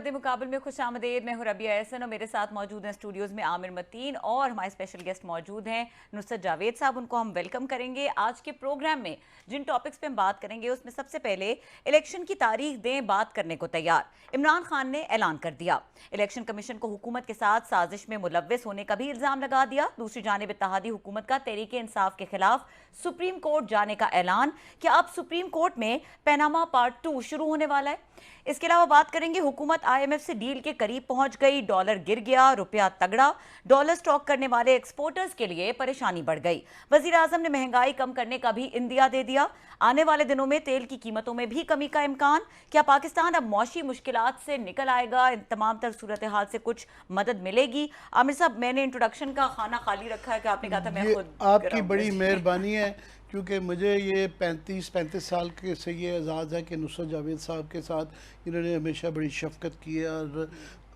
मद्दे मुकाबल में खुश आमदेद। मैं हूं रबिया एहसन और मेरे साथ मौजूद हैं स्टूडियोज में आमिर मतीन और हमारे स्पेशल गेस्ट मौजूद हैं नुसरत जावेद साहब। उनको हम वेलकम करेंगे। आज के प्रोग्राम में जिन टॉपिक्स पे हम बात करेंगे उसमें सबसे पहले इलेक्शन की तारीख दें, बात करने को तैयार। इमरान खान ने ऐलान कर दिया। इलेक्शन कमीशन को हुकूमत के साथ साजिश में मुलव्वस होने का भी इल्जाम लगा दिया। दूसरी जानिब इत्तेहादी हुकूमत का तहरीक इंसाफ के खिलाफ सुप्रीम कोर्ट जाने का ऐलान। क्या अब सुप्रीम कोर्ट में पैनामा पार्ट 2 शुरू होने वाला है? इसके अलावा बात करेंगे हुकूमत आईएमएफ से डील के करीब पहुंच गई, डॉलर गिर गया, रुपया तगड़ा। डॉलर स्टॉक करने वाले एक्सपोर्टर्स के लिए परेशानी बढ़ गई। वजीर आजम ने महंगाई कम करने का भी इंदिया दे दिया। आने वाले दिनों में तेल की कीमतों में भी कमी का इम्कान। क्या पाकिस्तान अब मौशी मुश्किलात से निकल आएगा? इन तमाम तर सूरत हाल से कुछ मदद मिलेगी? आमिर साहब, मैंने इंट्रोडक्शन का खाना खाली रखा है कि आपने कहा था मैं खुद। आपकी बड़ी मेहरबानी है, क्योंकि मुझे ये 35 साल के से ये एजाज़ है कि नुसरत जावेद साहब के साथ इन्होंने हमेशा बड़ी शफकत की है। और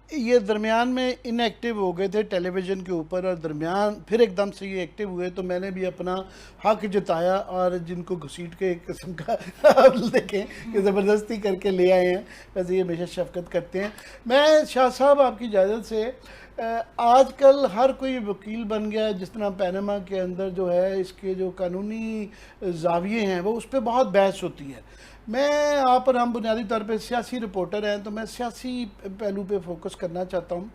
ये दरमियान में इनएक्टिव हो गए थे टेलीविज़न के ऊपर और दरमियान फिर एकदम से ये एक्टिव हुए, तो मैंने भी अपना हक जताया और जिनको घसीट के एक किस्म का आप देखें कि ज़बरदस्ती करके ले आए हैं। वैसे ये हमेशा शफकत करते हैं। मैं शाह साहब आपकी इजाज़त से आजकल हर कोई वकील बन गया है। जिस तरह पैनामा के अंदर जो है इसके जो कानूनी जाविये हैं वो उस पर बहुत बहस होती है। मैं आप और हम बुनियादी तौर पे सियासी रिपोर्टर हैं, तो मैं सियासी पहलू पे फोकस करना चाहता हूँ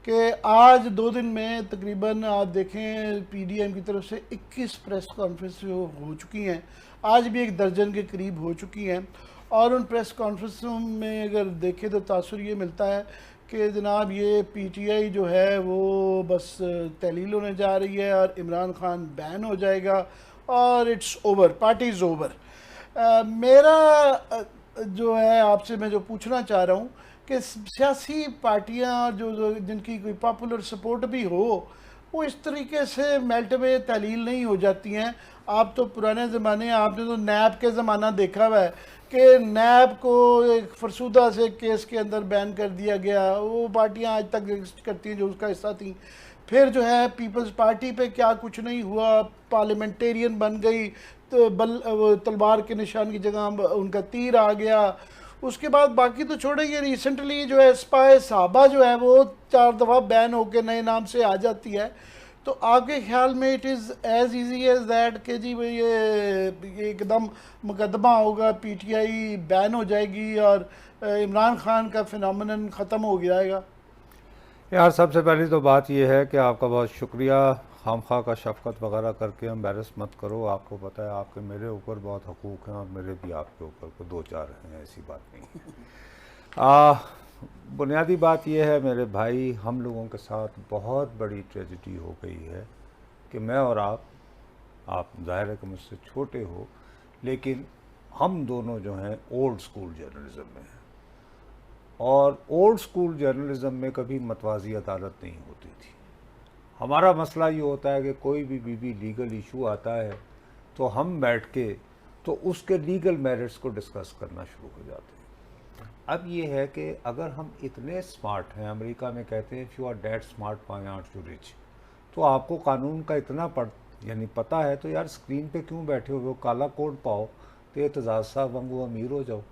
कि आज 2 दिन में तकरीबन आप देखें पीडीएम की तरफ से 21 प्रेस कॉन्फ्रेंस हो चुकी हैं। आज भी 1 दर्जन के करीब हो चुकी हैं। और उन प्रेस कॉन्फ्रेंसों में अगर देखें तो तासुर ये मिलता है कि जनाब ये पीटीआई जो है वो बस तहलील होने जा रही है और इमरान खान बैन हो जाएगा और it's over, party is over. मेरा जो है आपसे मैं जो पूछना चाह रहा हूँ कि सियासी पार्टियाँ जो जिनकी कोई पॉपुलर सपोर्ट भी हो वो इस तरीके से मेल्ट में तहलील नहीं हो जाती हैं। आप तो पुराने ज़माने, आपने तो नैब के ज़माना देखा हुआ है कि नैब को एक फरसूदा से केस के अंदर बैन कर दिया गया। वो पार्टियां आज तक एग्जिस्ट करती हैं जो उसका हिस्सा थी। फिर जो है पीपल्स पार्टी पे क्या कुछ नहीं हुआ, पार्लियामेंटेरियन बन गई तो तलवार के निशान की जगह उनका तीर आ गया। उसके बाद बाकी तो छोड़े, ये रिसेंटली जो है स्पाई साहबा जो है वो 4 दफ़ा बैन होकर नए नाम से आ जाती है। तो आपके ख्याल में it is as easy as that कि जी ये एकदम मुकदमा होगा, पीटीआई बैन हो जाएगी और इमरान खान का फिनोमेनन ख़त्म हो जाएगा? यार सबसे पहली तो बात यह है कि आपका बहुत शुक्रिया। खामखा का शफकत वगैरह करके एम्बेरस मत करो। आपको पता है आपके मेरे ऊपर बहुत हकूक़ हैं और मेरे भी आपके ऊपर को 2-4 हैं, ऐसी बात नहीं है। बुनियादी बात यह है मेरे भाई, हम लोगों के साथ बहुत बड़ी ट्रेजिडी हो गई है कि मैं और आप ज़ाहिर है कि मुझसे छोटे हो, लेकिन हम दोनों जो हैं ओल्ड स्कूल जर्नलिज़म में हैं। और ओल्ड स्कूल जर्नलिज़म में कभी मतवाज़ी अदालत नहीं होती थी। हमारा मसला ये होता है कि कोई भी लीगल इशू आता है तो हम बैठ के तो उसके लीगल मेरिट्स को डिस्कस करना शुरू हो जाते हैं। अब ये है कि अगर हम इतने स्मार्ट हैं, अमेरिका में कहते हैं if you are that smart why aren't you rich, तो आपको कानून का इतना पता है तो यार स्क्रीन पे क्यों बैठे हो, काला कोट पाओ तो एतजाज़ साहब वांगू अमीर हो जाओ।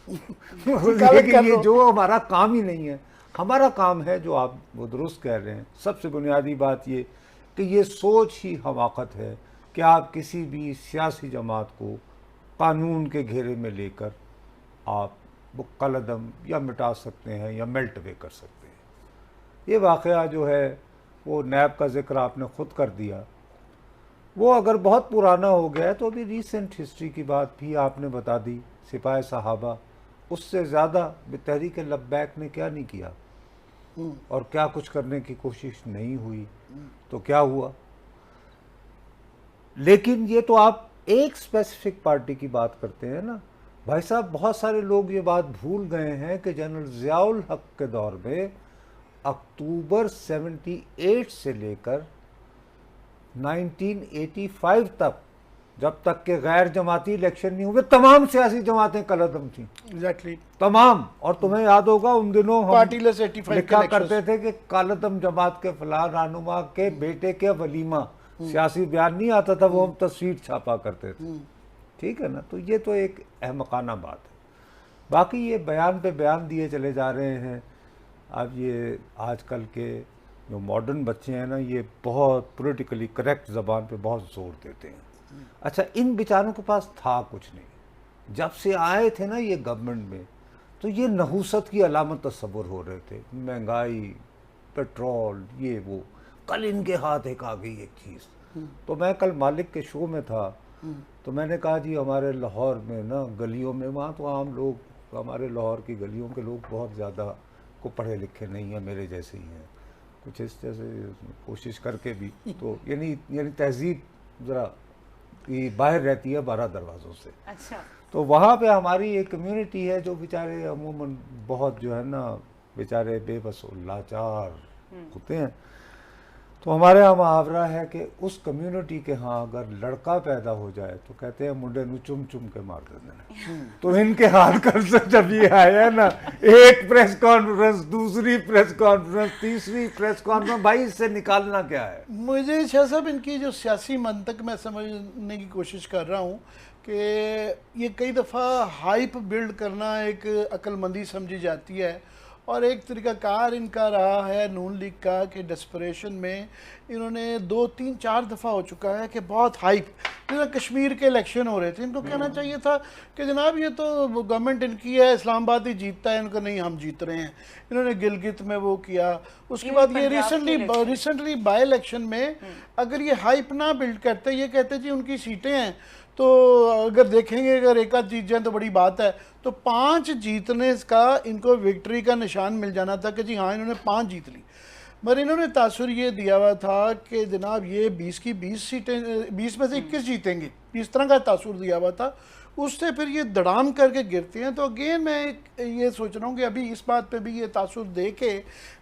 लेकिन ये जो हमारा काम ही नहीं है। हमारा काम है जो आप वो दुरुस्त कह रहे हैं। सबसे बुनियादी बात ये कि ये सोच ही हमाकत है कि आप किसी भी सियासी जमात को कानून के घेरे में लेकर आप वो कलदम या मिटा सकते हैं या मेल्ट वे कर सकते हैं। ये वाक़या जो है वो नैब का जिक्र आपने ख़ुद कर दिया, वो अगर बहुत पुराना हो गया है तो अभी रीसेंट हिस्ट्री की बात भी आपने बता दी। सिपाही साहबा, उससे ज़्यादा तहरीक लब्बैक ने क्या नहीं किया और क्या कुछ करने की कोशिश नहीं हुई, तो क्या हुआ। लेकिन ये तो आप एक स्पेसिफिक पार्टी की बात करते हैं ना भाई साहब। बहुत सारे लोग ये बात भूल गए हैं कि जनरल ज़ियाउल हक के दौर में अक्टूबर 78 से लेकर 1985 तक, जब तक के गैर जमाती इलेक्शन नहीं हुए, तमाम सियासी जमातें कलदम थी। एग्जैक्टली तमाम। और तुम्हें याद होगा उन दिनों हम पार्टीलेस 85 लिखा करते थे कि कालदम जमात के फलां रहनुमा के बेटे के वलीमा, सियासी बयान नहीं आता था, वो हम तस्वीर छापा करते थे। ठीक है ना। तो ये तो एक अहमकाना बात है। बाकी ये बयान पे बयान दिए चले जा रहे हैं अब ये आजकल के जो मॉडर्न बच्चे हैं ना, ये बहुत पॉलिटिकली करेक्ट ज़बान पे बहुत जोर देते हैं। अच्छा, इन बेचारों के पास था कुछ नहीं। जब से आए थे ना ये गवर्नमेंट में, तो ये नहूसत की अलामत तस्वुर हो रहे थे, महंगाई, पेट्रोल, ये वो। कल इनके हाथ एक आ गई एक चीज़। तो मैं कल मालिक के शो में था, तो मैंने कहा जी हमारे लाहौर में ना गलियों में, वहाँ तो आम लोग, हमारे लाहौर की गलियों के लोग बहुत ज़्यादा को पढ़े लिखे नहीं हैं, मेरे जैसे ही हैं, कुछ इस जैसे कोशिश करके भी, तो यानी तहजीब ज़रा ये बाहर रहती है 12 दरवाज़ों से। अच्छा। तो वहाँ पे हमारी एक कम्युनिटी है जो बेचारे अमूमन बहुत जो है ना बेचारे बेबस लाचार होते हैं। तो हमारे यहाँ मुहावरा है कि उस कम्युनिटी के यहाँ अगर लड़का पैदा हो जाए तो कहते हैं मुंडे नु चुम चुम के मार देना। तो इनके हाथ कर से जब ये आया ना, एक प्रेस कॉन्फ्रेंस, दूसरी प्रेस कॉन्फ्रेंस, तीसरी प्रेस कॉन्फ्रेंस, भाई इससे निकालना क्या है? मुझे शाह साहब इनकी जो सियासी मंतक मैं समझने की कोशिश कर रहा हूँ कि ये कई दफ़ा हाइप बिल्ड करना एक अक्लमंदी समझी जाती है, और एक तरीक़ाकार इनका रहा है नून लीग का कि डेस्परेशन में इन्होंने 2, 3, 4 दफ़ा हो चुका है कि बहुत हाइप, जैसे कश्मीर के इलेक्शन हो रहे थे, इनको कहना चाहिए था कि जनाब ये तो गवर्नमेंट इनकी है, इस्लामाबाद ही जीतता है, इनको नहीं हम जीत रहे हैं। इन्होंने गिलगित में वो किया, उसके बाद ये रिसेंटली बाई इलेक्शन में अगर ये हाइप ना बिल्ड करते, ये कहते जी उनकी सीटें हैं तो अगर देखेंगे अगर एक आध जीत जाए तो बड़ी बात है, तो 5 जीतने का इनको विक्ट्री का निशान मिल जाना था कि जी हाँ इन्होंने 5 जीत ली। मगर इन्होंने तासुर ये दिया हुआ था कि जनाब ये 20 की 20 सीटें, 20 में से 21 जीतेंगे, इस तरह का तासुर दिया हुआ था। उससे फिर ये दड़ाम करके गिरते हैं। तो अगेन मैं ये सोच रहा हूँ कि अभी इस बात पे भी ये तासुर दे के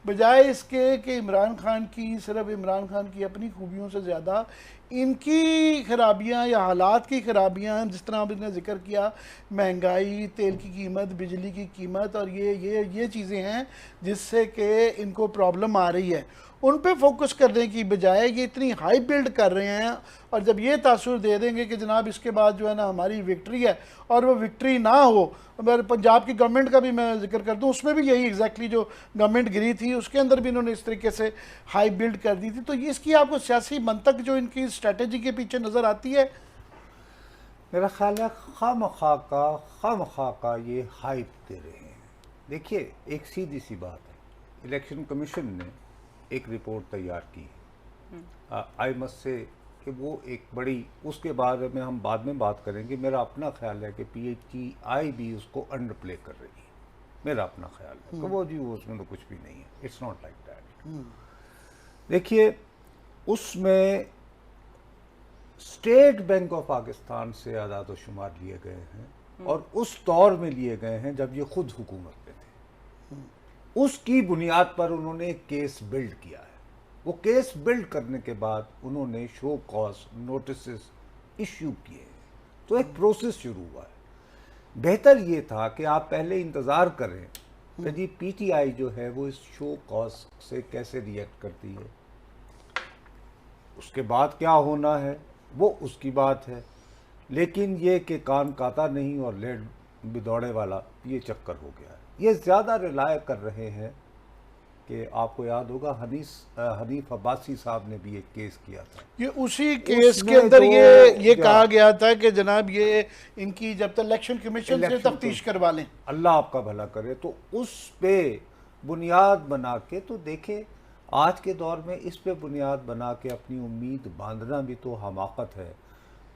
बजाय इसके कि इमरान खान की, सिर्फ इमरान खान की अपनी खूबियों से ज़्यादा इनकी खराबियाँ या हालात की खराबियाँ, जिस तरह आपने जिक्र किया, महंगाई, तेल की कीमत, बिजली की कीमत, और ये चीज़ें हैं जिससे कि इनको प्रॉब्लम आ रही है, उन पे फोकस करने की बजाय ये इतनी हाई बिल्ड कर रहे हैं। और जब ये तासुर दे देंगे कि जनाब इसके बाद जो है ना हमारी विक्ट्री है, और वो विक्ट्री ना हो, अगर पंजाब की गवर्नमेंट का भी मैं जिक्र कर दूं, उसमें भी यही एग्जैक्टली जो गवर्नमेंट गिरी थी उसके अंदर भी इन्होंने इस तरीके से हाई बिल्ड कर दी थी। तो इसकी आपको सियासी मंतक जो इनकी स्ट्रेटजी के पीछे नज़र आती है? मेरा ख्याल है खामखा का ये हाइप दे रहे हैं। देखिए एक सीधी सी बात है, इलेक्शन कमीशन ने एक रिपोर्ट तैयार की, आई मस्ट से कि वो एक बड़ी, उसके बारे में हम बाद में बात करेंगे। मेरा अपना ख्याल है कि PTI भी उसको अंडर प्ले कर रही है, मेरा अपना ख्याल है कि वो जी वो उसमें तो कुछ भी नहीं है, इट्स नॉट लाइक दैट। देखिए उसमें स्टेट बैंक ऑफ पाकिस्तान से आदाद व शुमार लिए गए हैं, और उस दौर में लिए गए हैं जब ये खुद हुकूमत में थे। उसकी बुनियाद पर उन्होंने एक केस बिल्ड किया है। वो केस बिल्ड करने के बाद उन्होंने शो कॉज नोटिस इश्यू किए, तो एक प्रोसेस शुरू हुआ है। बेहतर ये था कि आप पहले इंतज़ार करें कि जी PTI जो है वो इस शो कॉज से कैसे रिएक्ट करती है, उसके बाद क्या होना है वो उसकी बात है। लेकिन ये कि कान काता नहीं और लेड बिदौड़े वाला ये चक्कर हो गया है। ये ज़्यादा रिलाय कर रहे हैं कि आपको याद होगा हनीफ अब्बासी साहब ने भी एक केस किया था, ये उसी केस के अंदर ये कहा गया था कि जनाब ये इनकी जब तक इलेक्शन कमीशन से तफ्तीश करवा लें, अल्लाह आपका भला करे। तो उस पे बुनियाद बना के, तो देखे आज के दौर में इस पे बुनियाद बना के अपनी उम्मीद बांधना भी तो हमाकत है,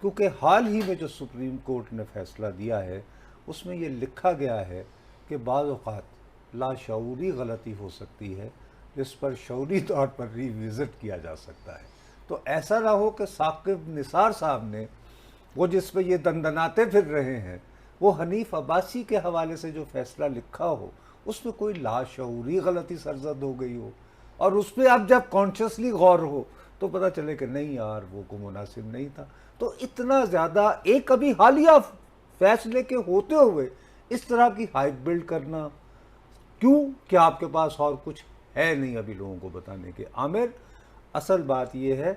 क्योंकि हाल ही में जो सुप्रीम कोर्ट ने फैसला दिया है उसमें ये लिखा गया है कि बाज़ औक़ात लाशऊरी गलती हो सकती है जिस पर शऊरी तौर पर रिविज़िट किया जा सकता है। तो ऐसा ना हो कि साकिब निसार साहब ने वो जिस पर ये दंदनाते फिर रहे हैं, वो हनीफ अब्बासी के हवाले से जो फैसला लिखा हो उसमें कोई लाशऊरी गलती सरजद हो गई हो, और उस पर अब जब कॉन्शियसली गौर हो तो पता चले कि नहीं यार वो को मुनासिब नहीं था। तो इतना ज़्यादा एक अभी हालिया फैसले के होते हुए इस तरह की हाइप बिल्ड करना क्यों? क्या आपके पास और कुछ है नहीं अभी लोगों को बताने के? आमिर, असल बात यह है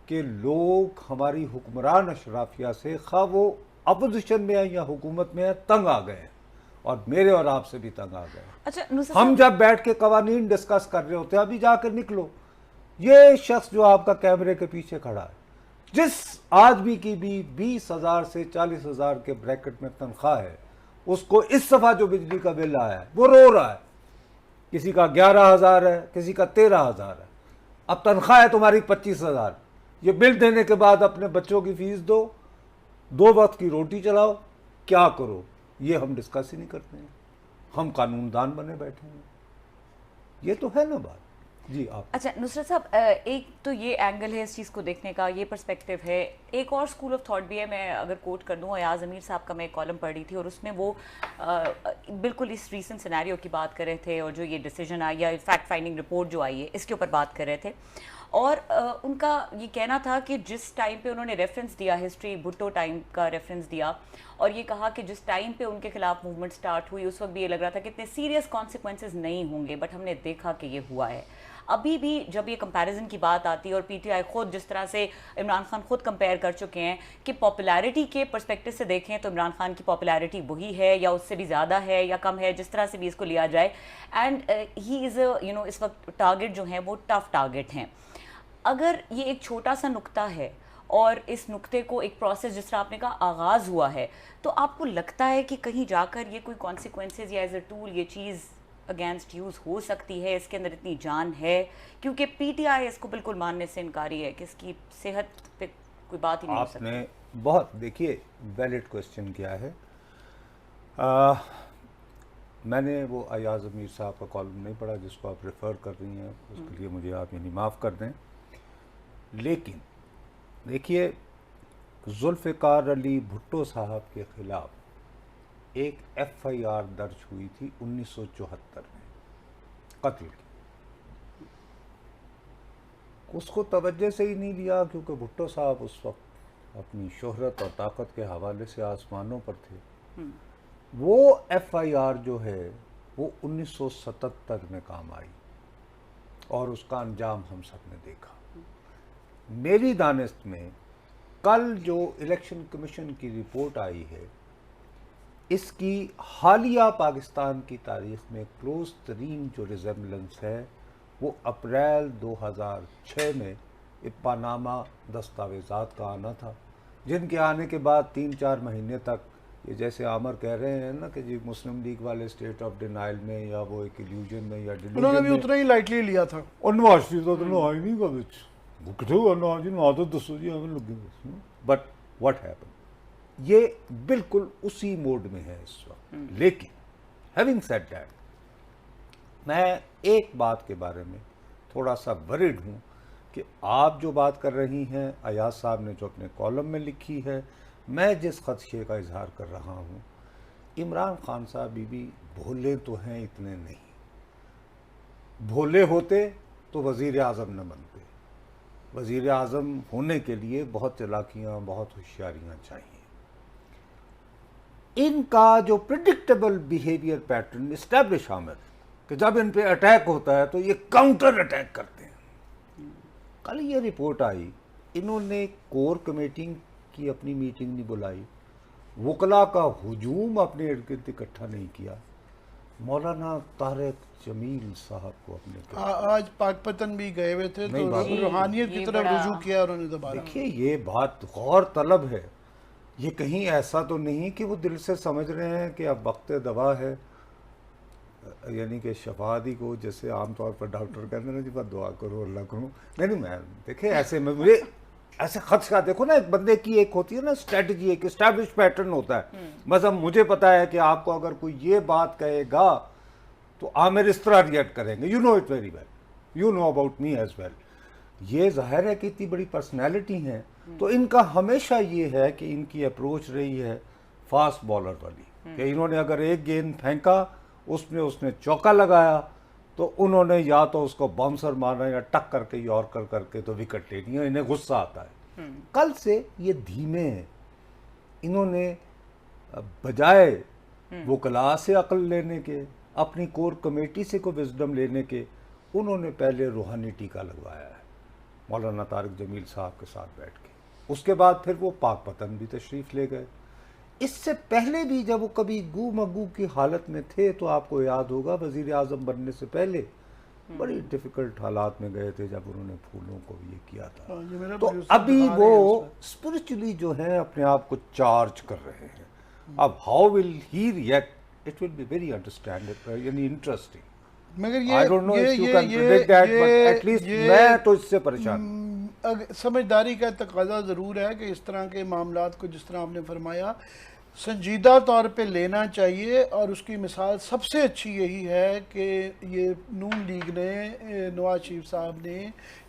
कि लोग हमारी हुक्मरान अशराफिया से, खा वो अपोजिशन में है या हुकूमत में है, तंग आ गए हैं। और मेरे और आपसे भी तंग आ गए। अच्छा नुसरत हम जब बैठ के कवानीन डिस्कस कर रहे होते हैं, अभी जाकर निकलो, ये शख्स जो आपका कैमरे के पीछे खड़ा है, जिस आदमी की भी 20,000 से 40,000 के ब्रैकेट में तनख्वाह है, उसको इस दफा जो बिजली का बिल आया है वो रो रहा है। किसी का 11,000 है, किसी का 13,000 है। अब तनख्वाह है तुम्हारी 25,000, ये बिल देने के बाद अपने बच्चों की फीस दो, 2 वक्त की रोटी चलाओ, क्या करो, ये हम डिस्कस ही नहीं करते हैं। हम कानूनदान बने बैठे हैं, ये तो है ना बात। जी आप। अच्छा नुसरत साहब, एक तो ये एंगल है इस चीज़ को देखने का, ये पर्सपेक्टिव है। एक और स्कूल ऑफ थॉट भी है, मैं अगर कोट कर दूँ, अयाज अमीर साहब का मैं एक कॉलम पढ़ी थी और उसमें वो बिल्कुल इस रीसेंट सिनेरियो की बात कर रहे थे और जो ये डिसीजन आई या फैक्ट फाइंडिंग रिपोर्ट जो आई है इसके ऊपर बात कर रहे थे। और उनका ये कहना था कि जिस टाइम पे उन्होंने रेफरेंस दिया, हिस्ट्री भुट्टो टाइम का रेफरेंस दिया, और ये कहा कि जिस टाइम पे उनके खिलाफ मूवमेंट स्टार्ट हुई उस वक्त भी ये लग रहा था कि इतने सीरियस कॉन्सिक्वेंसेज नहीं होंगे, बट हमने देखा कि ये हुआ है। अभी भी जब ये कंपैरिजन की बात आती है और पीटीआई खुद जिस तरह से इमरान खान खुद कंपेयर कर चुके हैं कि पॉपुलैरिटी के पर्सपेक्टिव से देखें तो इमरान खान की पॉपुलैरिटी वही है या उससे भी ज़्यादा है या कम है, जिस तरह से भी इसको लिया जाए, एंड ही इज़ इस वक्त टारगेट जो हैं वो टफ टारगेट हैं। अगर ये एक छोटा सा नुक्ता है और इस नुक्ते को एक प्रोसेस जिस तरह आपने कहा आगाज़ हुआ है, तो आपको लगता है कि कहीं जाकर ये कोई कॉन्सिक्वेंसेज या एज अ टूल ये चीज़ अगेंस्ट यूज़ हो सकती है, इसके अंदर इतनी जान है? क्योंकि पीटीआई इसको बिल्कुल मानने से इनकारी है कि इसकी सेहत पे कोई बात ही नहीं हो सकती। आपने बहुत, देखिए, वैलिड क्वेश्चन किया है। मैंने वो अयाज अमीर साहब का कॉलम नहीं पढ़ा जिसको आप रेफ़र कर रही हैं, उसके लिए मुझे आप यानी माफ़ कर दें। लेकिन देखिए, जुल्फ़िकार अली भुट्टो साहब के ख़िलाफ़ एक एफआईआर दर्ज हुई थी 1974 में कत्ल की। उसको तवज्जो से ही नहीं लिया क्योंकि भुट्टो साहब उस वक्त अपनी शोहरत और ताकत के हवाले से आसमानों पर थे। वो एफआईआर जो है वो 1977 में काम आई और उसका अंजाम हम सब ने देखा। मेरी दानिस्त में कल जो इलेक्शन कमीशन की रिपोर्ट आई है, इसकी हालिया पाकिस्तान की तारीख में क्लोज तरीन जो रिजेम्बलेंस है वो अप्रैल 2006 में पानामा दस्तावेज़ात का आना था, जिनके आने के बाद 3-4 महीने तक ये जैसे आमर कह रहे हैं ना कि जी मुस्लिम लीग वाले स्टेट ऑफ डिनाइल में या वो एक इल्यूजन में या डिल्यूजन में, उन्होंने भी उतना ही लाइटली लिया था। और नवाज शरीफ तो आई नहीं का बिच वो किथे हुआ ना जी ना तो दसो जी हमें लगे। बट व्हाट हैपन, ये बिल्कुल उसी मोड में है इस वक्त। लेकिन हैविंग सेड दैट, मैं एक बात के बारे में थोड़ा सा वरिड हूँ कि आप जो बात कर रही हैं, अयाज साहब ने जो अपने कॉलम में लिखी है, मैं जिस खदशे का इजहार कर रहा हूँ, इमरान खान साहब बीबी भोले तो हैं, इतने नहीं। भोले होते तो वज़ीर आज़म न बनते। वज़ीर आज़म होने के लिए बहुत चालाकियाँ, बहुत होशियारियाँ चाहिए। इनका जो predictable behaviour pattern establish Aamir कि जब इन पे अटैक होता है तो ये काउंटर अटैक करते हैं। कल ये रिपोर्ट आई, इन्होंने कोर कमेटी की अपनी मीटिंग नहीं बुलाई, वकला का हुजूम अपने इर्द गिर्द इकट्ठा नहीं किया, मौलाना तारिक जमील साहब को अपने आज पाकपतन भी गए हुए थे तो रूहानियत की तरफ रुजू किया उन्होंने दोबारा। देखिए, ये बात गौर तलब है। ये कहीं ऐसा तो नहीं कि वो दिल से समझ रहे हैं कि अब वक्त दवा है, यानी कि शफादी को जैसे आमतौर पर डॉक्टर कहते हैं ना जी बस दुआ करो अल्लाह करो। नहीं, मैं देखिए ऐसे में मुझे ऐसे खदशा, देखो ना, एक बंदे की एक होती है ना स्ट्रेटजी, एक एस्टैब्लिश पैटर्न होता है। मतलब मुझे पता है कि आपको अगर कोई ये बात कहेगा तो आमिर इस तरह रिएक्ट करेंगे। You know it very well, you know about me as well. ये जाहिर है कि इतनी बड़ी पर्सनैलिटी हैं, तो इनका हमेशा ये है कि इनकी अप्रोच रही है फास्ट बॉलर वाली, कि इन्होंने अगर एक गेंद फेंका उसमें उसने चौका लगाया तो उन्होंने या तो उसको बाउंसर मारना या टक करके यॉर्कर करके तो विकेट लेनी है। इन्हें गुस्सा आता है। कल से ये धीमे हैं। इन्होंने बजाय वकला से अक्ल लेने के, अपनी कोर कमेटी से को विजडम लेने के, उन्होंने पहले रूहानी टीका लगवाया है मौलाना तारिक जमील साहब के साथ बैठ के। उसके बाद फिर वो पाकपतन भी तशरीफ़ ले गए। इससे पहले भी जब वो कभी गू मगू की हालत में थे तो आपको याद होगा वजीर आजम बनने से पहले बड़ी डिफिकल्ट हालात में गए थे जब उन्होंने फूलों को ये किया था। ये मेरा तो producer अभी दिखा वो रहे हैं उस पर। स्पिरिचुअली जो है अपने आप को चार्ज कर रहे हैं। अब how will he react, it will be very understand यानी इंटरेस्टिंग। मगर I don't know if you can predict that, but at least मैं तो इससे परेशान। समझदारी का तकाजा ज़रूर है कि इस तरह के मामलात को जिस तरह आपने फरमाया संजीदा तौर पे लेना चाहिए, और उसकी मिसाल सबसे अच्छी यही है कि ये नून लीग ने, नवाज शरीफ साहब ने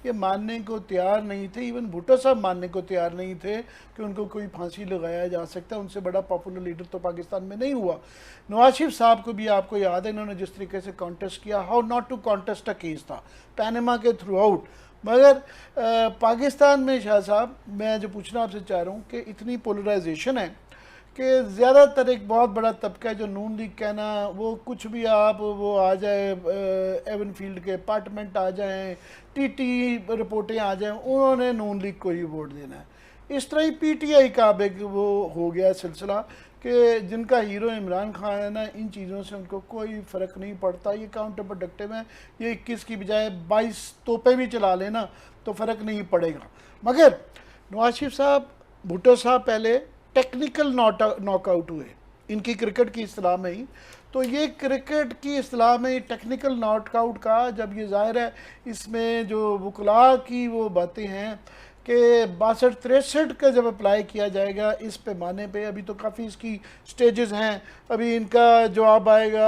ये मानने को तैयार नहीं थे, इवन भुट्टो साहब मानने को तैयार नहीं थे कि उनको कोई फांसी लगाया जा सकता है। उनसे बड़ा पॉपुलर लीडर तो पाकिस्तान में नहीं हुआ। नवाज शरीफ साहब को भी आपको याद है इन्होंने जिस तरीके से कॉन्टेस्ट किया, how not to contest a case था पैनमा के थ्रू आउट। मगर पाकिस्तान में शाह साहब, मैं जो पूछना आपसे चाह रहा हूँ कि इतनी पोलराइजेशन है कि ज़्यादातर एक बहुत बड़ा तबका है जो नून लीग कहना, वो कुछ भी आप वो आ जाए, एवन फील्ड के अपार्टमेंट आ जाएं, टीटी रिपोर्टें आ जाएं, उन्होंने नून लीग को ही वोट देना है। इस तरह ही पीटीआई का अब एक वो हो गया सिलसिला कि जिनका हीरो इमरान खान है ना, इन चीज़ों से उनको कोई फ़र्क नहीं पड़ता, ये काउंटर प्रोडक्टिव है, ये 21 की बजाय 22 तोपे भी चला लेना तो फ़र्क नहीं पड़ेगा। मगर नवाज शरीफ साहब, भुट्टो साहब पहले टेक्निकल नॉकआउट हुए इनकी क्रिकेट की इस्तिलाह में ही, तो ये क्रिकेट की इस्तिलाह में टेक्निकल नॉकआउट का, जब ये ज़ाहिर है इसमें जो वकला की वो बातें हैं कि 62-63 का जब अप्लाई किया जाएगा इस पैमाने पे, अभी तो काफ़ी इसकी स्टेजेस हैं, अभी इनका जवाब आएगा,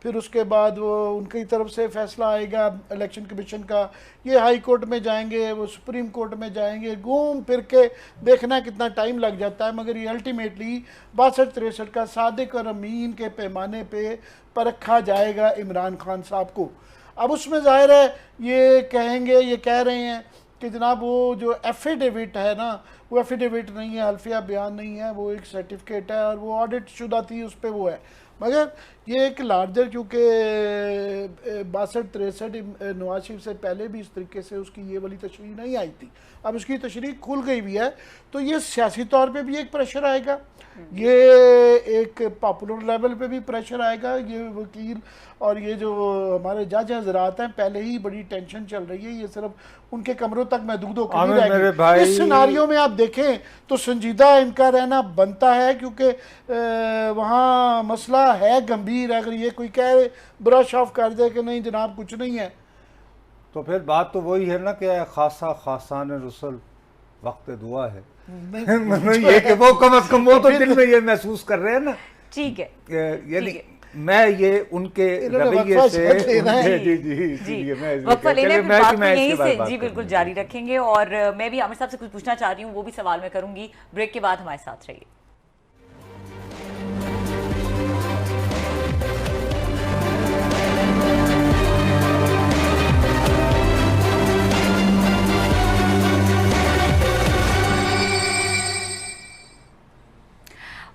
फिर उसके बाद वो उनकी तरफ से फ़ैसला आएगा इलेक्शन कमीशन का, ये हाई कोर्ट में जाएंगे, वो सुप्रीम कोर्ट में जाएंगे, घूम फिर के देखना कितना टाइम लग जाता है। मगर ये अल्टीमेटली 62-63 का सादिक और अमीन के पैमाने पे परखा जाएगा इमरान खान साहब को। अब उसमें ज़ाहिर है ये कहेंगे, ये कह रहे हैं कि जनाब वो जो एफिडेविट है ना, वो एफिडेविट नहीं है, अल्फिया बयान नहीं है, वो एक सर्टिफिकेट है और वो ऑडिट शुदा थी, उस पर वो है। मगर ये एक लार्जर, क्योंकि 62-63 नवाज शरीफ से पहले भी इस तरीके से उसकी ये वाली तशरीह नहीं आई थी, अब उसकी तशरीह खुल गई भी है, तो ये सियासी तौर पे भी एक प्रेशर आएगा, ये एक पॉपुलर लेवल पे भी प्रेशर आएगा। ये वकील और ये जो हमारे जज हजरात हैं, पहले ही बड़ी टेंशन चल रही है, ये सिर्फ उनके कमरों तक महदूद होकर नहीं रहेगी। इस सिनारियो में आप देखें तो संजीदा इनका रहना बनता है, क्योंकि वहाँ मसला है गंभीर। अगर ये कोई कह ब्रश ऑफ कर दे कि नहीं जनाब कुछ नहीं है, तो फिर बात तो वही है ना कि खासा खासान रसूल वक्त दुआ है। ये कि वो कम से कम वो तो दिल में ये महसूस कर रहे हैं ना। ठीक है, यानी मैं ये उनके रवैये से वक्फा लेने फिर बात को यहीं से जी बिल्कुल जारी रखेंगे। और मैं भी आमिर साहब से कुछ पूछना चाह रही हूँ, वो भी सवाल मैं करूंगी। ब्रेक के बाद हमारे साथ रहिए।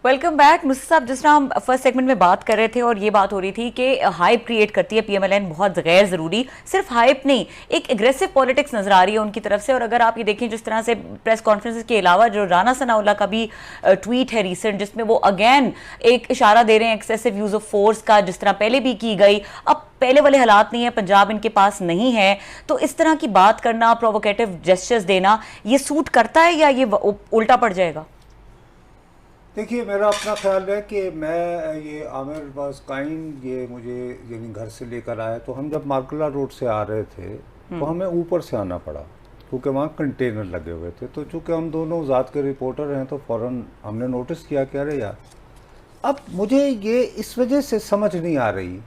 Welcome back. नुसरत साहब, जिस तरह हम फर्स्ट सेगमेंट में बात कर रहे थे और ये बात हो रही थी कि हाइप क्रिएट करती है पीएमएलएन, बहुत गैर ज़रूरी, सिर्फ हाइप नहीं, एक एग्रेसिव पॉलिटिक्स नजर आ रही है उनकी तरफ से। और अगर आप ये देखें जिस तरह से प्रेस कॉन्फ्रेंस के अलावा जो राना सनाउल्लाह का भी ट्वीट है रिसेंट, जिसमें वो अगेन एक इशारा दे रहे हैं एक्सेसिव यूज़ ऑफ फोर्स का, जिस तरह पहले भी की गई, अब पहले वाले हालात नहीं है, पंजाब इनके पास नहीं है, तो इस तरह की बात करना, प्रोवोकेटिव जेस्चर्स देना, ये सूट करता है या ये उल्टा पड़ जाएगा? देखिए, मेरा अपना ख्याल है कि मैं ये आमिर वाज काइंड, ये मुझे यानी घर से लेकर आया, तो हम जब मार्कला रोड से आ रहे थे तो हमें ऊपर से आना पड़ा क्योंकि वहाँ कंटेनर लगे हुए थे। तो चूँकि हम दोनों ज़ात के रिपोर्टर हैं तो फ़ौरन हमने नोटिस किया कि अरे यार, अब मुझे ये इस वजह से समझ नहीं आ रही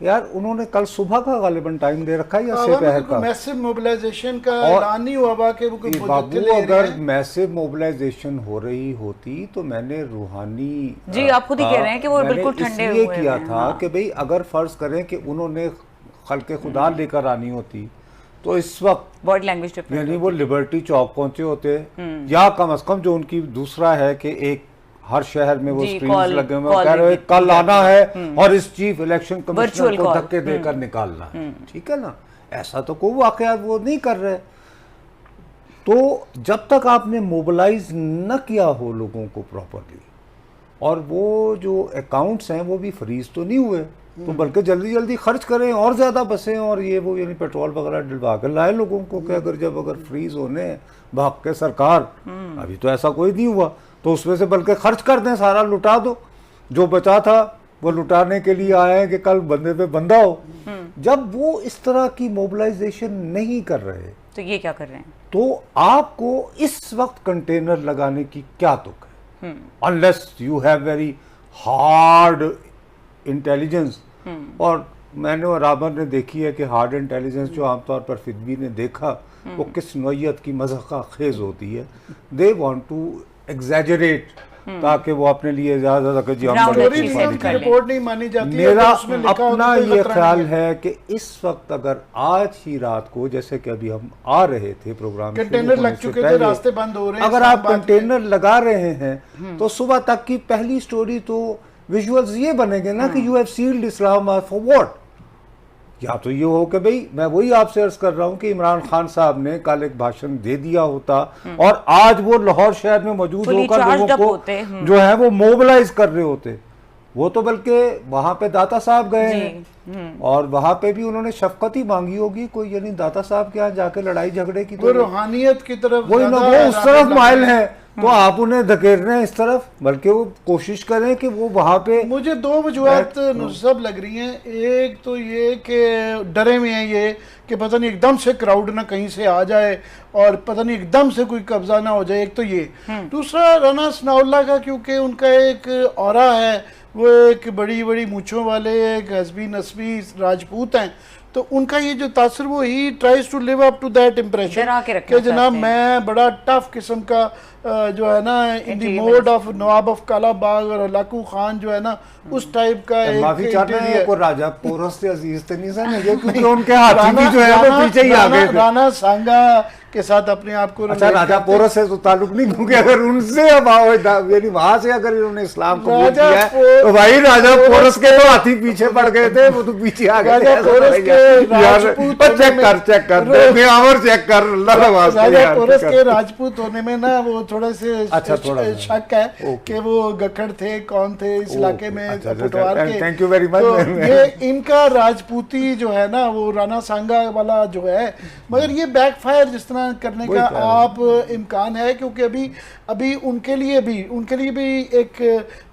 यार, उन्होंने कल सुबह का गालिबन टाइम दे रखा है या दोपहर का? मैसिव मोबिलाइजेशन का ऐलान नहीं हुआ बाकी वो बाबू, अगर मैसिव मोबिलाइजेशन हो रही होती तो मैंने रूहानी जी आप खुद ही कह रहे हैं कि वो बिल्कुल ठंडे हुए किया था कि भाई अगर फर्ज करें कि उन्होंने खल्के खुदा लेकर आनी होती तो इस वक्त बॉडी लैंग्वेज यानी वो लिबर्टी चौक पहुंचे होते, या कम से कम जो उनकी दूसरा है कि एक हर शहर में वो स्क्रीन्स लगे हुए, कह रहे कल आना है और इस चीफ इलेक्शन कमिश्नर को धक्के देकर निकालना है, ठीक है ना। ऐसा तो कोई वाकया वो नहीं कर रहे। तो जब तक आपने मोबिलाइज न किया हो लोगों को प्रॉपरली, और वो जो अकाउंट्स हैं वो भी फ्रीज तो नहीं हुए, तो बल्कि जल्दी जल्दी खर्च करें और ज़्यादा बसें और ये वो, यानी पेट्रोल वगैरह डलवा कर लाए लोगों को कि अगर फ्रीज होने हैं भाग के सरकार, अभी तो ऐसा कोई नहीं हुआ, तो उसमें से बल्कि खर्च कर दें, सारा लुटा दो, जो बचा था वो लुटाने के लिए आए हैं कि कल बंदे पे बंदा हो। जब वो इस तरह की मोबिलाइजेशन नहीं कर रहे तो ये क्या कर रहे हैं? तो आपको इस वक्त कंटेनर लगाने की क्या तुक है, unless you have very hard intelligence. और मैंने और राबर ने देखी है कि हार्ड इंटेलिजेंस जो आमतौर पर फिदवी ने देखा वो किस नौयत की मज़ाक़ खेज होती है। दे वांट टू एग्जैजरेट ताकि वो अपने लिए ज़्यादा कि जी हम बड़े रिपोर्ट नहीं मानी जाती। मेरा अपना ये ख्याल है कि इस वक्त अगर आज ही रात को, जैसे कि अभी हम आ रहे थे प्रोग्राम, कंटेनर लग चुके थे, रास्ते बंद हो रहे हैं, अगर आप कंटेनर लगा रहे हैं तो सुबह तक की पहली स्टोरी तो विजुअल्स ये बनेंगे ना कि you have sealed Islamabad for what. या तो ये हो कि भाई मैं वही आपसे अर्ज कर रहा हूं कि इमरान खान साहब ने कल एक भाषण दे दिया होता और आज वो लाहौर शहर में मौजूद होकर लोगों को जो है वो मोबिलाइज कर रहे होते। वो तो बल्कि वहां पे दाता साहब गए हैं और वहां पे भी उन्होंने शफकत ही मांगी होगी कोई, यानी दाता साहब के यहाँ जाके लड़ाई झगड़े की तो रूहानियत की तरफ वो उस तरफ माइल है, तो आप उन्हें धकेल रहे हैं इस तरफ, बल्कि वो कोशिश करें कि वो वहां पे। मुझे दो वजूहत सब लग रही हैं। एक तो ये कि डरे हुए हैं ये कि पता नहीं एकदम से क्राउड ना कहीं से आ जाए और पता नहीं एकदम से कोई कब्जा ना हो जाए, एक तो ये। दूसरा राना सनाउल्लाह का, क्योंकि उनका एक ऑरा है, वो एक बड़ी बड़ी मूंछों वाले एक हस्बी नस्बी राजपूत हैं, तो उनका ये जो तासर वो ही tries to live up to that impression कि जनाब मैं बड़ा टफ किस्म का जो है ना in the mode of Nawab of Kalabagh और लाकू खान जो है ना उस टाइप का एक माफी चाहते हैं को राजा पोरस से अजीज तनी सा नहीं, क्योंकि उनके हाथी भी जो है वो पीछे ही आ गए थे। राणा सांगा के साथ अपने आप को, अच्छा राजा पोरस से तो ताल्लुक नहीं, क्योंकि अगर उनसे अब यानी वहां से अगर इन्होंने इस्लाम को कबूल किया है तो भाई राजा पोरस के तो हाथी पीछे पड़ गए थे, वो तो पीछे आ गए। चेक कर चेक कर राजा पोरस के राजपूत होने में ना वो थोड़े से शक है कि वो गखड़ थे, कौन थे इस इलाके में पटवार के। Thank you very much. ये इनका राजपूती जो है ना वो राणा सांगा वाला जो है, मगर ये बैकफायर जिस तरह करने का आप इम्कान है, क्योंकि अभी उनके लिए भी एक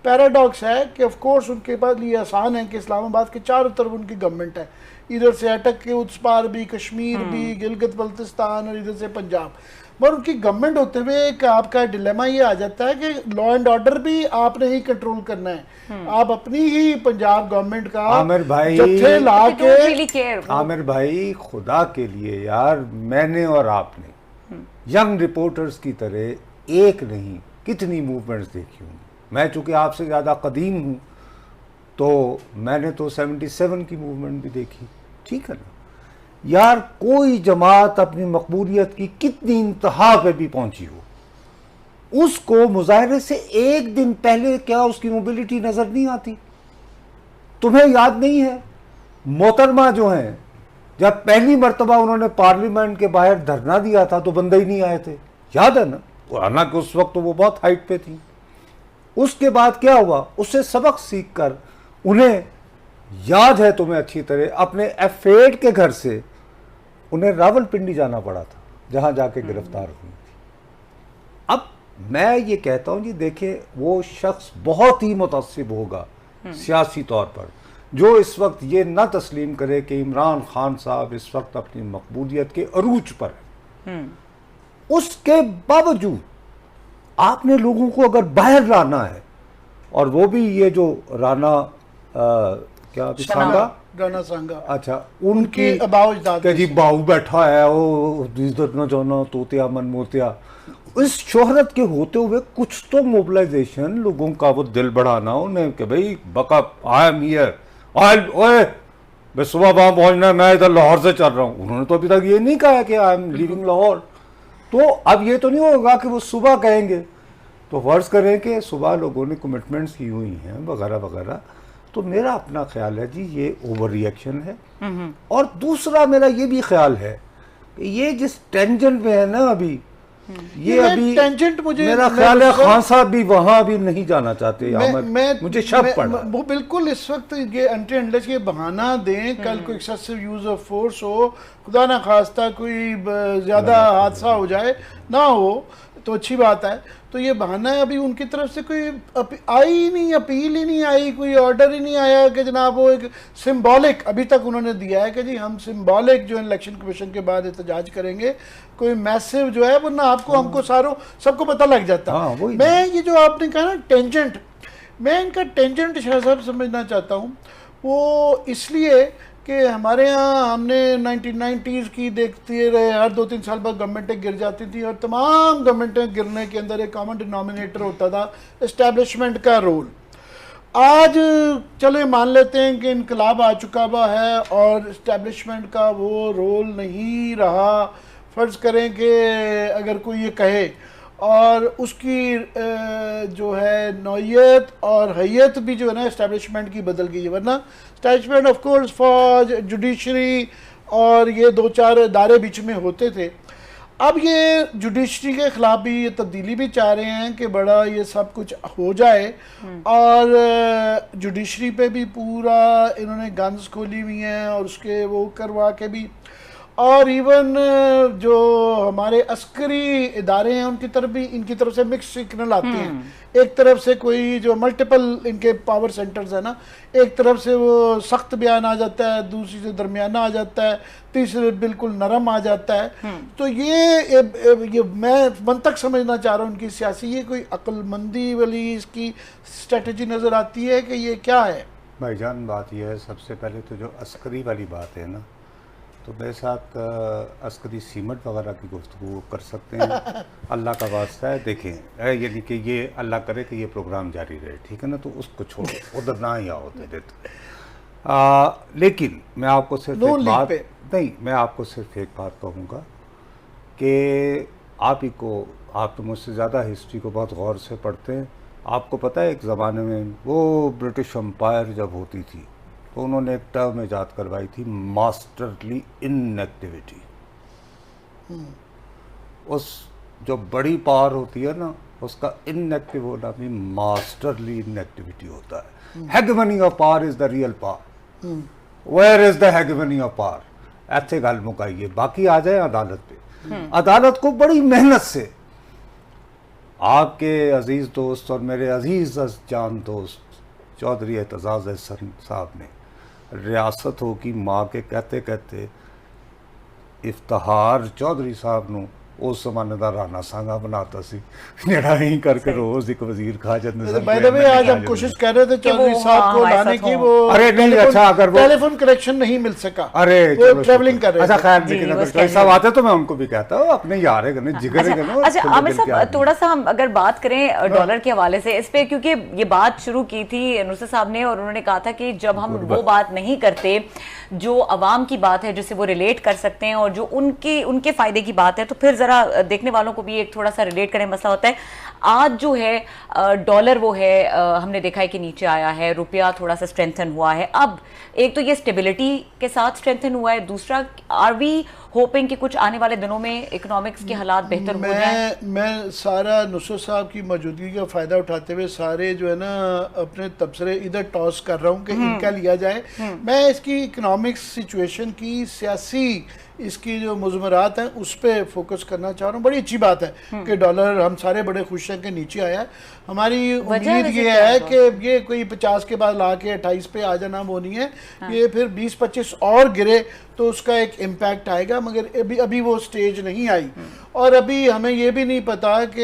पैराडॉक्स है कि ऑफ कोर्स उनके पास लिए आसान है कि इस्लामाबाद के चारों तरफ उनकी गवर्नमेंट है, इधर से अटक के उस पार भी कश्मीर भी, गिलगित बल्तिस्तान और इधर से पंजाब, मगर उनकी गवर्नमेंट होते हुए एक आपका डिलेमा ये आ जाता है कि लॉ एंड ऑर्डर भी आपने ही कंट्रोल करना है। आप अपनी ही पंजाब गवर्नमेंट का आमिर भाई जत्थे ला के, आमिर भाई खुदा के लिए यार, मैंने और आपने यंग रिपोर्टर्स की तरह एक नहीं कितनी मूवमेंट्स देखी होंगी। मैं चूंकि आपसे ज़्यादा कदीम हूँ तो मैंने तो 77 की मूवमेंट भी देखी, ठीक है ना यार। कोई जमात अपनी मकबूलियत की कितनी इंतहा पे भी पहुंची हो, उसको मुजाहरे से एक दिन पहले क्या उसकी मोबिलिटी नजर नहीं आती? तुम्हें याद नहीं है मोहतरमा जो हैं, जब पहली मर्तबा उन्होंने पार्लियामेंट के बाहर धरना दिया था तो बंदे ही नहीं आए थे, याद है ना? हालांकि उस वक्त तो वो बहुत हाइट पे थी। उसके बाद क्या हुआ, उससे सबक सीख कर उन्हें याद है तुम्हें अच्छी तरह, अपने F8 के घर से उन्हें रावलपिंडी जाना पड़ा था जहां जाके गिरफ्तार हुई थी। अब मैं ये कहता हूं जी देखिए, वो शख्स बहुत ही मुतअस्सिब होगा सियासी तौर पर जो इस वक्त ये ना तस्लीम करे कि इमरान खान साहब इस वक्त अपनी मकबूलियत के अरूज पर है। उसके बावजूद आपने लोगों को अगर बाहर लाना है, और वो भी ये जो राणा राणा सांगा, अच्छा उनकी के जी बाहू बैठा है वो इज्जत न जाना तोतिया मन मोतिया, इस शोहरत के होते हुए कुछ तो मोबिलाइजेशन, लोगों का वो दिल बढ़ाना उन्हें कि भाई बकअप आई एम हियर, ओए मैं सुबह वहां पहुंचना, मैं इधर लाहौर से चल रहा हूँ। उन्होंने तो अभी तक ये नहीं कहा कि आई एम लीविंग लाहौर। तो अब ये तो नहीं होगा कि वो सुबह कहेंगे, तो फर्ज करें कि सुबह लोगों ने कमिटमेंट्स की हुई हैं वगैरह वगैरह। तो मेरा अपना ख्याल है जी ये ओवर रिएक्शन है। और दूसरा मेरा ये भी ख्याल है कि ये जिस टेंशन पे है ना अभी, ये अभी टेंजेंट मुझे मेरा ख्याल है खान साहब भी वहां भी नहीं जाना चाहते। मुझे शक पड़ा वो बिल्कुल इस वक्त ये अनटिल ये बहाना दें, कल कोई एक्सेसिव यूज ऑफ फोर्स हो, खुदा ना खास्ता कोई ज्यादा हादसा हो जाए, ना हो तो अच्छी बात है। तो ये बहाना है, अभी उनकी तरफ से कोई आई ही नहीं, अपील ही नहीं आई, कोई ऑर्डर ही नहीं आया कि जनाब वो एक सिंबॉलिक अभी तक उन्होंने दिया है कि जी हम सिंबॉलिक जो इलेक्शन कमीशन के बाद एहतजाज करेंगे, कोई मैसिव जो है, वरना आपको हमको सबको पता लग जाता। मैं ये जो आपने कहा ना टेंजेंट, मैं इनका टेंजेंट शाह साहब समझना चाहता हूँ। वो इसलिए कि हमारे यहाँ हमने 1990s की देखते रहे, हर 2-3 साल बाद गवर्नमेंटें गिर जाती थी और तमाम गवर्नमेंटें गिरने के अंदर एक कॉमन डिनोमिनेटर होता था एस्टेब्लिशमेंट का रोल। आज चले मान लेते हैं कि इनकलाब आ चुका हुआ है और एस्टेब्लिशमेंट का वो रोल नहीं रहा। फ़र्ज़ करें कि अगर कोई ये कहे और उसकी जो है नौयत और हैयत भी जो है ना एस्टेब्लिशमेंट की बदल गई है, वरना एस्टेब्लिशमेंट ऑफ कोर्स फौज, जुडिशरी और ये 2-4 इदारे बीच में होते थे। अब ये जुडिशरी के ख़िलाफ़ भी ये तब्दीली भी चाह रहे हैं कि बड़ा ये सब कुछ हो जाए और जुडिशरी पे भी पूरा इन्होंने गन्स खोली हुई हैं और उसके वो करवा के भी, और इवन जो हमारे अस्करी इदारे हैं उनकी तरफ भी इनकी तरफ से मिक्स सिग्नल आते हैं। एक तरफ से कोई जो मल्टीपल इनके पावर सेंटर्स है ना, एक तरफ से वो सख्त बयान आ जाता है, दूसरी से दरमियाना आ जाता है, तीसरे बिल्कुल नरम आ जाता है। तो ये मैं मंतक समझना चाह रहा हूँ उनकी सियासी, ये कोई अक्लमंदी वाली इसकी स्ट्रेटजी नज़र आती है कि ये क्या है? भाईजान बात यह है, सबसे पहले तो जो अस्करी वाली बात है ना, तो मेरे साथ अस्करी सीमेंट वगैरह की गुफ्तगू कर सकते हैं। अल्लाह का वास्ता है, देखें यानी कि ये अल्लाह करे कि ये प्रोग्राम जारी रहे, ठीक है ना, तो उसको छोड़ो, उधर ना ही आओ देते। लेकिन मैं आपको सिर्फ एक बात नहीं, मैं आपको सिर्फ एक बात कहूँगा कि आप तो मुझसे ज़्यादा हिस्ट्री को बहुत गौर से पढ़ते हैं। आपको पता है एक ज़माने में वो ब्रिटिश एम्पायर जब होती थी तो उन्होंने एक टर्म ईजाद करवाई थी, मास्टरली इनएक्टिविटी। उस जो बड़ी पावर होती है ना, उसका इनएक्टिव होना भी मास्टरली इनएक्टिविटी होता है। Hegemony of power is the real power. Where is the hegemony of power? ऐसे गल मुकाइए, बाकी आ जाए अदालत पे। अदालत को बड़ी मेहनत से आपके अजीज दोस्त और मेरे अजीज जान दोस्त चौधरी एतजाज अहसन साहब ने रियासत होगी माँ के कहते कहते इफ्तिखार चौधरी साहब नूं उस जमाने का राना सांगा बनाता सी, जेड़ा ही करके रोज एक वजीर खा जाते। बाय द वे आज हम कोशिश कर रहे थे चौधरी साहब को लाने की, वो अरे नहीं, अच्छा अगर वो टेलीफोन कनेक्शन नहीं मिल सका, अरे वो ट्रैवलिंग कर रहे थे। अच्छा खैर, लेकिन अगर कोई सब आते तो मैं उनको भी कहता हूँ अपने यार है जिगर है। अच्छा आमिर साहब, थोड़ा सा हम अगर बात करें डॉलर के हवाले से इस पे, क्योंकि ये बात शुरू की थी नुसरत साहब ने और उन्होंने कहा था कि जब हम वो बात नहीं करते जो अवाम की बात है, जिससे वो रिलेट कर सकते हैं और जो उनके फायदे की बात है, तो फिर जरा देखने वालों को भी एक थोड़ा सा रिलेट करें मसला होता है। आज जो है डॉलर वो है, हमने देखा है कि नीचे आया है, रुपया थोड़ा सा स्ट्रेंथन हुआ है। अब एक तो ये स्टेबिलिटी के साथ स्ट्रेंथन हुआ है, दूसरा आर वी होपिंग कि कुछ आने वाले दिनों में इकोनॉमिक्स के हालात बेहतर हो जाएं? मैं सारा नुसरत साहब की मौजूदगी का फ़ायदा उठाते हुए सारे जो है ना अपने तबसरे इधर टॉस कर रहा हूँ कि इनका लिया जाए। मैं इसकी इकोनॉमिक्स सिचुएशन की सियासी इसकी जो मुज़मरात हैं उस पर फोकस करना चाह रहा हूँ। बड़ी अच्छी बात है कि डॉलर हम सारे बड़े खुश हैं कि नीचे आया है। हमारी उम्मीद ये है कि ये कोई 50 के बाद ला के 28 पे आ जाना वो नहीं है। ये फिर 20-25 और गिरे तो उसका एक इम्पैक्ट आएगा, मगर अभी वो स्टेज नहीं आई। और अभी हमें ये भी नहीं पता कि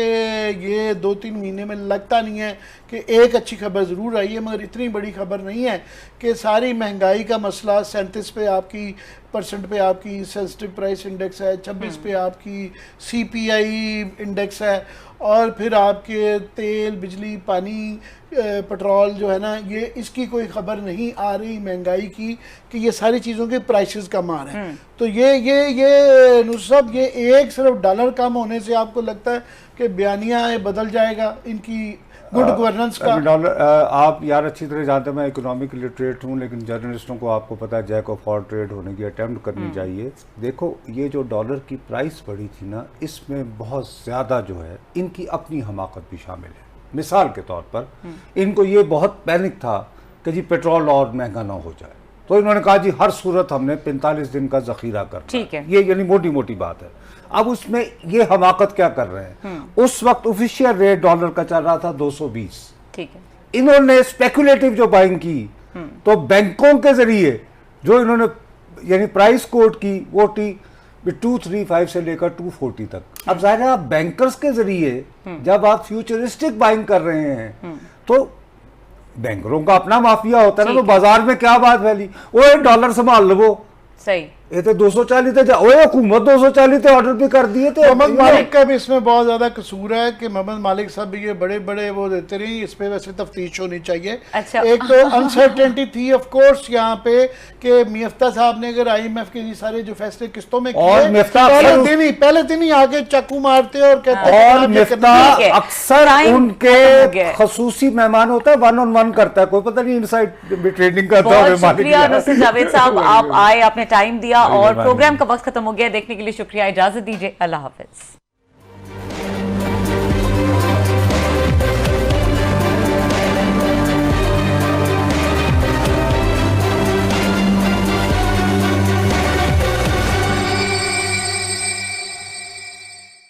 ये 2-3 महीने में लगता नहीं है कि एक अच्छी खबर ज़रूर आई है, मगर इतनी बड़ी खबर नहीं है कि सारी महंगाई का मसला 37 पे आपकी % पे आपकी सेंसिटिव प्राइस इंडेक्स है, 26 पे आपकी CPI इंडेक्स है, और फिर आपके तेल, बिजली, पानी, पेट्रोल जो है ना, ये इसकी कोई खबर नहीं आ रही महंगाई की कि ये सारी चीज़ों के प्राइसेस कम आ रहे हैं। तो ये नुसरत, ये एक सिर्फ डॉलर कम होने से आपको लगता है कि बयानिया बदल जाएगा इनकी गुड गवर्नेंस का। डॉलर आप यार अच्छी तरह जानते हैं, मैं इकोनॉमिक लिटरेट हूँ, लेकिन जर्नलिस्टों को आपको पता है जैक ऑफ ऑल ट्रेड होने की अटेम्प्ट करनी चाहिए। देखो ये जो डॉलर की प्राइस बढ़ी थी ना, इसमें बहुत ज़्यादा जो है इनकी अपनी हमाकत भी शामिल है। मिसाल के तौर पर इनको ये बहुत पैनिक था कि जी पेट्रोल और महंगा ना हो जाए, तो इन्होंने कहा जी हर सूरत हमने 45 दिन का जखीरा करना। ठीक है, ये यानी मोटी मोटी बात है। अब उसमें ये हमाकत क्या कर रहे हैं, उस वक्त ऑफिशियल रेट डॉलर का चल रहा था 220। ठीक है, इन्होंने स्पेकुलेटिव जो बाइंग की, तो बैंकों के जरिए जो इन्होंने यानी प्राइस कोट की वो थी 235 से लेकर 240 तक। अब जाहिर है आप बैंकर्स के जरिए जब आप फ्यूचरिस्टिक बाइंग कर रहे हैं तो बैंकरों का अपना माफिया होता है ना, तो बाजार में क्या बात फैली, वो डॉलर संभाल लो, सही ये तो 240 थे, हुकूमत 240 थे ऑर्डर भी कर दिए थे। मोहम्मद मालिक का भी इसमें बहुत ज्यादा कसूर है कि मोहम्मद मालिक साहब ये बड़े बड़े वो देते रहे, इस पे वैसे तफ्तीश होनी चाहिए। अच्छा। एक तो अनसर्टेनिटी थी ऑफ कोर्स यहाँ पे कि मिफ्ता साहब ने अगर IMF के सारे जो फैसले किस्तों में और किए, मिफ्ता पहले दिन ही आगे चाकू मारते और कहते और मिफ्ता अक्सर उनके खसूसी मेहमान होता है, 1-on-1 करता है, कोई पता नहीं इनसाइड भी ट्रेडिंग करता है। बहुत शुक्रिया नुसरत जावेद साहब, आप आए, आपने टाइम दिया और प्रोग्राम का वक्त खत्म हो गया। देखने के लिए शुक्रिया, इजाजत दीजिए, अल्लाह हाफिज।